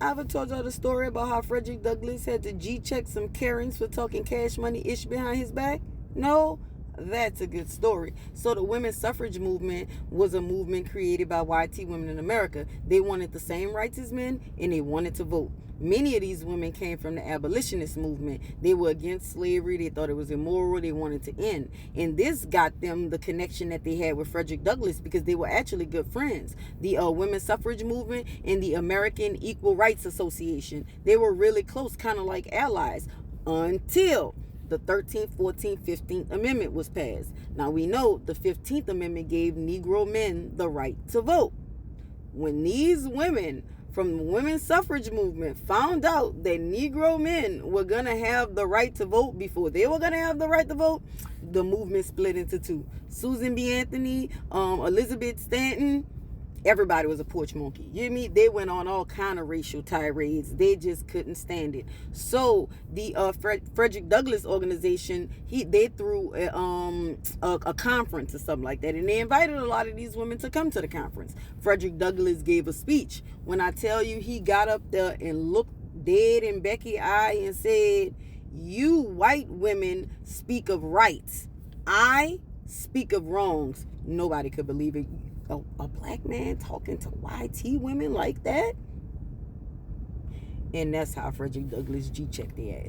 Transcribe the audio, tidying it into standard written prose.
I ever told y'all the story about how Frederick Douglass had to G-check some Karens for talking cash money ish behind his back? No? That's a good story. So the women's suffrage movement was a movement created by YT women in America. They wanted the same rights as men and they wanted to vote. Many of these women came from the abolitionist movement. They were against slavery. They thought it was immoral. They wanted to end. And this got them the connection that they had with Frederick Douglass because they were actually good friends. The women's suffrage movement and the American Equal Rights Association, they were really close, kind of like allies, until the 13th, 14th, 15th Amendment was passed. Now we know the 15th Amendment gave Negro men the right to vote. When these women from the women's suffrage movement found out that Negro men were going to have the right to vote before they were going to have the right to vote, the movement split into two. Susan B. Anthony, Elizabeth Stanton, everybody was a porch monkey. You hear me? They went on all kind of racial tirades. They just couldn't stand it. So the Frederick Douglass organization, they threw a conference or something like that, and they invited a lot of these women to come to the conference. Frederick Douglass gave a speech. When I tell you, he got up there and looked dead in Becky's eye and said, "You white women speak of rights. I speak of wrongs." Nobody could believe it. A black man talking to YT women like that? And that's how Frederick Douglass G-checked their ass.